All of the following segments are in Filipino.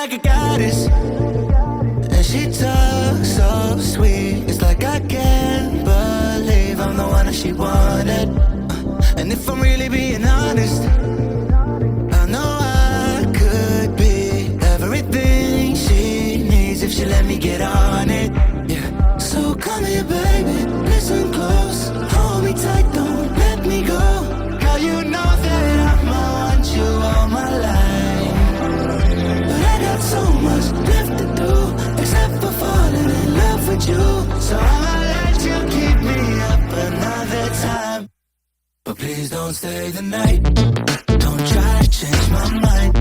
like a goddess, and she talks so sweet. It's like I can't believe I'm the one that she wanted. And if I'm really being honest, I know I could be everything she needs if she let me get on it. Yeah. So come here, baby, listen close, hold me tight, don't let me go. Girl, you know that I'ma want you all my life, but I got so much left to do, except for falling in love with you. So I'ma let you keep me up another time, but please don't stay the night. Don't try to change my mind,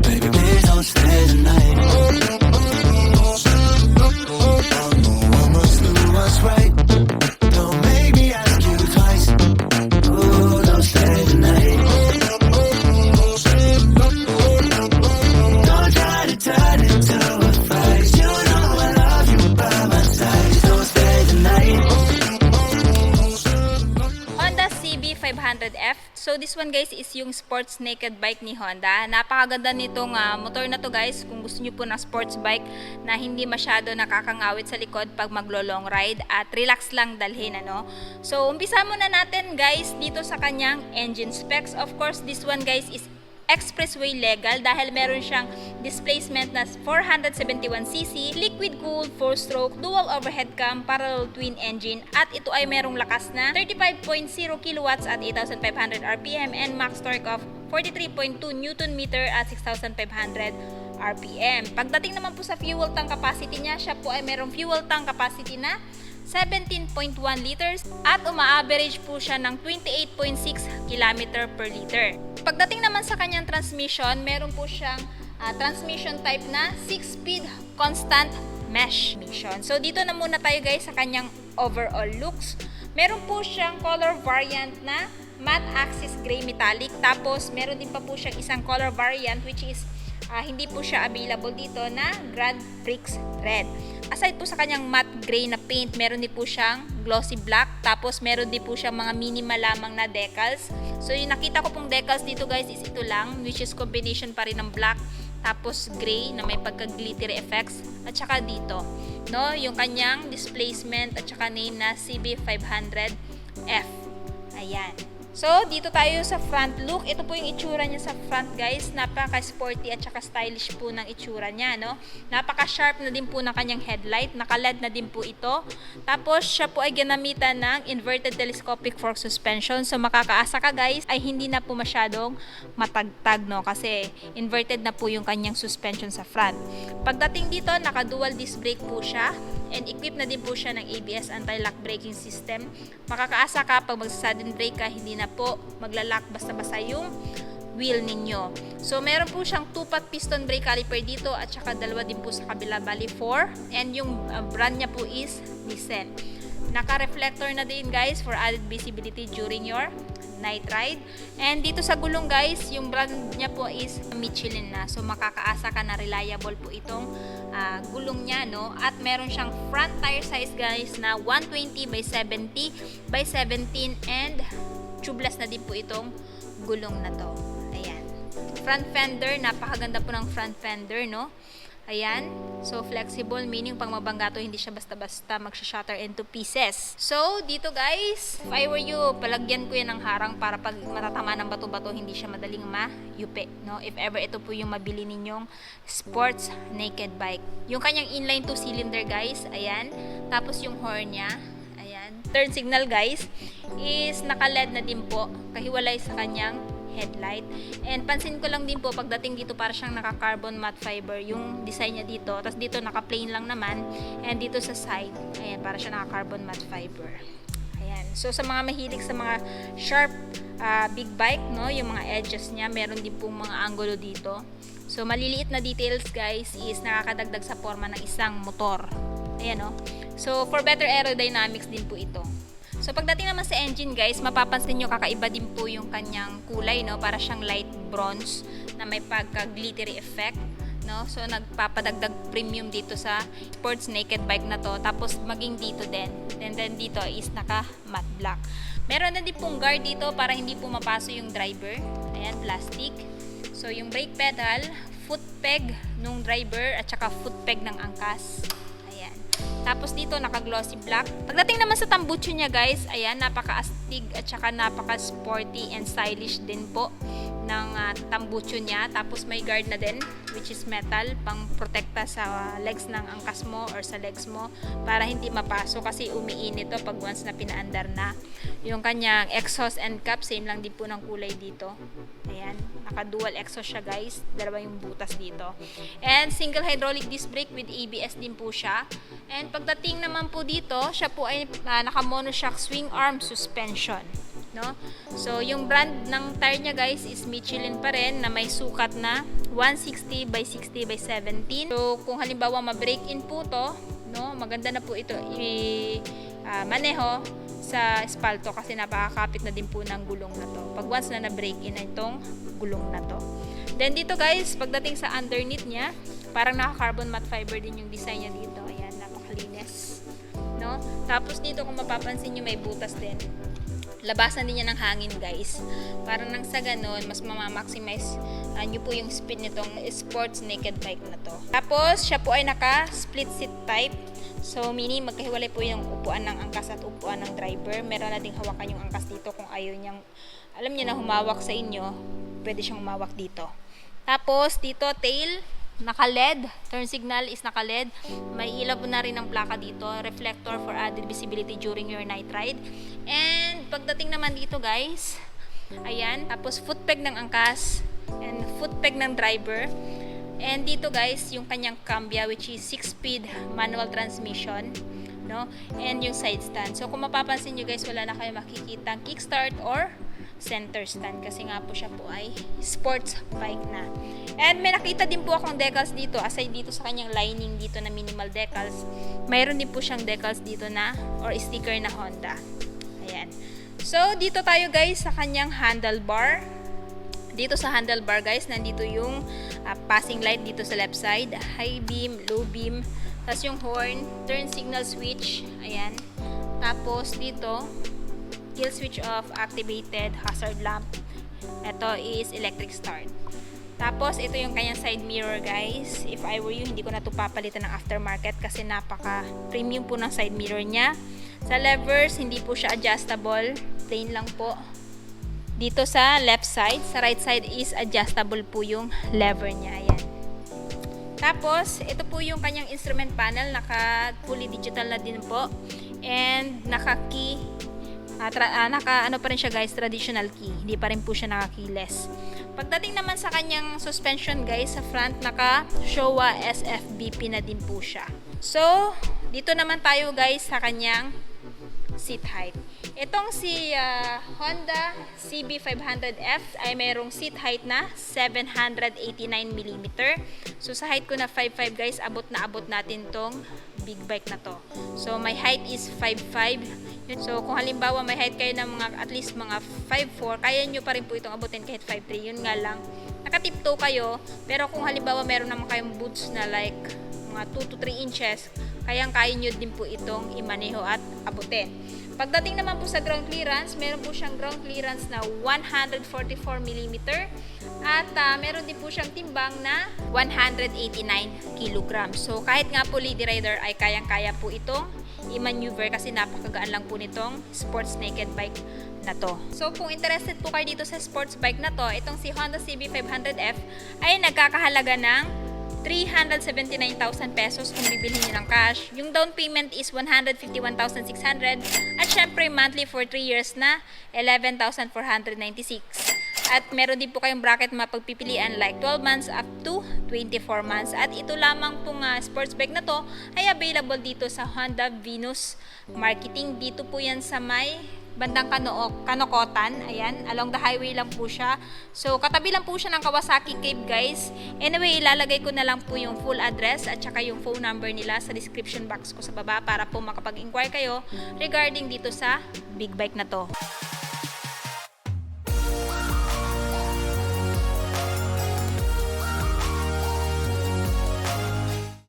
baby, please don't stay the night. I must do what's right. Don't make me ask you twice. Oh, don't stay the night. Don't try to turn it to a fight. You know I love you by my side. Don't stay the night. Honda CB500F. So this one guys is yung sports naked bike ni Honda. Napakaganda nitong motor na to guys. Kung gusto niyo po ng sports bike na hindi masyado nakakangawit sa likod pag maglo-long ride at relax lang dalhin, ano. So umpisa muna natin guys dito sa kanyang engine specs. Of course, this one guys is expressway legal dahil meron siyang displacement na 471cc, liquid cooled 4-stroke, dual overhead cam, parallel twin engine, at ito ay merong lakas na 35.0 kilowatts at 8,500 RPM and max torque of 43.2 Newton meter at 6,500 RPM. Pagdating naman po sa fuel tank capacity niya, siya po ay merong fuel tank capacity na 17.1 liters at uma-average po siya ng 28.6 km per liter. Pagdating naman sa kanyang transmission, meron po siyang transmission type na 6-speed constant mesh transmission. So dito na muna tayo guys sa kanyang overall looks. Meron po siyang color variant na matte axis gray metallic, tapos meron din pa po siyang isang color variant which is hindi po siya available dito na Grand Prix Red. Aside po sa kanyang matte gray na paint, meron din po siyang glossy black, tapos meron din po siyang mga minimal lamang na decals. So yung nakita ko pong decals dito guys is ito lang, which is combination pa rin ng black tapos gray na may pagka-glittery effects, at saka dito, no, yung kanyang displacement at saka name na CB500F. Ayan. So, dito tayo sa front look. Ito po yung itsura niya sa front, guys. Napaka-sporty at saka stylish po ng itsura niya, no? Napaka-sharp na din po ng kanyang headlight. Naka-LED na din po ito. Tapos, siya po ay ginamitan ng inverted telescopic fork suspension. So, makakaasa ka, guys, ay hindi na po masyadong matagtag, no? Kasi, inverted na po yung kanyang suspension sa front. Pagdating dito, naka-dual disc brake po siya. And equipped na din po siya ng ABS anti-lock braking system. Makakaasa ka pag mag-sudden brake ka, hindi na po maglalak basta-basta yung wheel ninyo. So meron po siyang 2-pot piston brake caliper dito at saka dalawa din po sa kabila, bali 4. And yung brand niya po is Nissan. Naka-reflector na din guys for added visibility during your night ride. And dito sa gulong guys, yung brand niya po is Michelin na. So makakaasa ka na reliable po itong gulong niya, no? At meron siyang front tire size guys na 120 by 70 by 17 and tubeless na din po itong gulong na to. Ayan. Front fender, napakaganda po ng front fender, no? Ayan. So, flexible, meaning pang mabangga to, hindi siya basta-basta magsha-shatter into pieces. So, dito guys, if I were you, palagyan ko yan ng harang para pag matatama ng bato-bato, hindi siya madaling mayupi, no? If ever ito po yung mabili ninyong sports naked bike. Yung kanyang inline 2-cylinder guys, ayan. Tapos yung horn niya, ayan. Turn signal guys, is naka-LED na din po, kahiwalay sa kanyang headlight. And pansin ko lang din po pagdating dito para siyang naka-carbon matte fiber yung design niya dito. Tapos dito naka-plain lang naman, and dito sa side, ayan, para siya naka-carbon matte fiber. Ayan. So sa mga mahilig sa mga sharp big bike, no, yung mga edges niya, meron din pong mga angulo dito. So maliliit na details guys is nakakadagdag sa forma ng isang motor. Ayan, no. So for better aerodynamics din po ito. So pagdating naman sa engine guys, mapapansin nyo kakaiba din po yung kanyang kulay, no? Para siyang light bronze na may pagka-glittery effect, no? So nagpapadagdag premium dito sa sports naked bike na to. Tapos maging dito din. And then dito is naka matte black. Meron na din pong guard dito para hindi po mapaso yung driver. Ayan, plastic. So yung brake pedal, foot peg nung driver at saka foot peg ng angkas. Ayan. Tapos dito naka-glossy black. Pagdating naman sa tambucho niya guys, ayan, napaka-astig at saka napaka-sporty and stylish din po ng tambucho niya. Tapos may guard na din, which is metal, pang protekta sa legs ng angkas mo or sa legs mo para hindi mapaso kasi umiinit to pag once na pinaandar na. Yung kanyang exhaust and cap, same lang din po ng kulay dito. Ayan, naka-dual exhaust siya guys. Dalawa yung butas dito. And single hydraulic disc brake with ABS din po siya. And pagdating naman po dito, siya po ay naka-monoshock swing arm suspension. No? So, yung brand ng tire niya guys is Michelin pa rin na may sukat na 160 by 60 by 17. So, kung halimbawa ma-break in po to, no, maganda na po ito maneho sa espalto kasi napakakapit na din po ng gulong na to. Pag once na na-break in na itong gulong na to. Then dito guys, pagdating sa underneath niya, parang naka-carbon matte fiber din yung design niya dito. Ayan, napakalinis. No? Tapos dito kung mapapansin nyo may butas din. Labasan din niya ng hangin guys. Parang nang sa ganun, mas mamamaximize nyo po yung speed nitong sports naked bike na to. Tapos, siya po ay naka split seat type. So, meaning magkahiwalay po yung upuan ng angkas at upuan ng driver. Meron na ding hawakan yung angkas dito kung ayaw niyang, alam niya na humawak sa inyo, pwede siyang humawak dito. Tapos, dito tail, naka-LED, turn signal is naka-LED. May ilaw na rin ang plaka dito, reflector for added visibility during your night ride. And pagdating naman dito guys, ayan, tapos foot peg ng angkas and foot peg ng driver. And dito guys, yung kanyang cambia which is 6-speed manual transmission, no? And yung side stand. So kung mapapansin nyo guys, wala na kayo makikita kickstart or center stand kasi nga po siya po ay sports bike na. And may nakita din po akong decals dito, aside dito sa kanyang lining dito na minimal decals, mayroon din po siyang decals dito na or sticker na Honda. Ayan. So dito tayo guys sa kanyang handlebar. Dito sa handlebar guys, nandito yung passing light dito sa left side, high beam, low beam, tapos yung horn, turn signal switch, ayan. Tapos dito kill switch off, activated, hazard lamp. Ito is electric start. Tapos, ito yung kanyang side mirror, guys. If I were you, hindi ko na ito papalitan ng aftermarket kasi napaka-premium po ng side mirror niya. Sa levers, hindi po siya adjustable. Plain lang po. Dito sa left side, sa right side is adjustable po yung lever niya. Ayan. Tapos, ito po yung kanyang instrument panel. Naka-fully digital na din po. And, naka-key ano pa rin siya guys, traditional key. Hindi pa rin po siya naka-keyless. Pagdating naman sa kanyang suspension guys, sa front naka Showa SFBP na din po siya. So, dito naman tayo guys sa kanyang seat height. Itong si Honda CB500F ay mayroong seat height na 789mm. So, sa height ko na 5'5 guys, abot natin tong big bike na to. So, my height is 5'5". So, kung halimbawa may height kayo ng mga at least mga 5'4", kaya nyo pa rin po itong abutin kahit 5'3". Yun nga lang, nakatiptoe kayo. Pero kung halimbawa meron naman kayong boots na like mga 2 to 3 inches, kaya nyo din po itong imaneho at abutin. Pagdating naman po sa ground clearance, meron po siyang ground clearance na 144mm at meron din po siyang timbang na 189 kg. So kahit nga po lady rider ay kayang-kaya po itong i-maneuver kasi napakagaan lang po nitong sports naked bike na to. So kung interested po kayo dito sa sports bike na to, itong si Honda CB500F ay nagkakahalaga ng 379,000 pesos kung bibili niyo ng cash. Yung down payment is 151,600 at syempre monthly for 3 years na 11,496. At meron din po kayong bracket mapagpipilian like 12 months up to 24 months. At ito lamang pong sports bike na to ay available dito sa Honda Venus Marketing. Dito po yan sa may bandang Kanokotan. Ayan, along the highway lang po siya. So, katabi lang po siya ng Kawasaki Cape, guys. Anyway, ilalagay ko na lang po yung full address at saka yung phone number nila sa description box ko sa baba para po makapag-inquire kayo regarding dito sa big bike na to.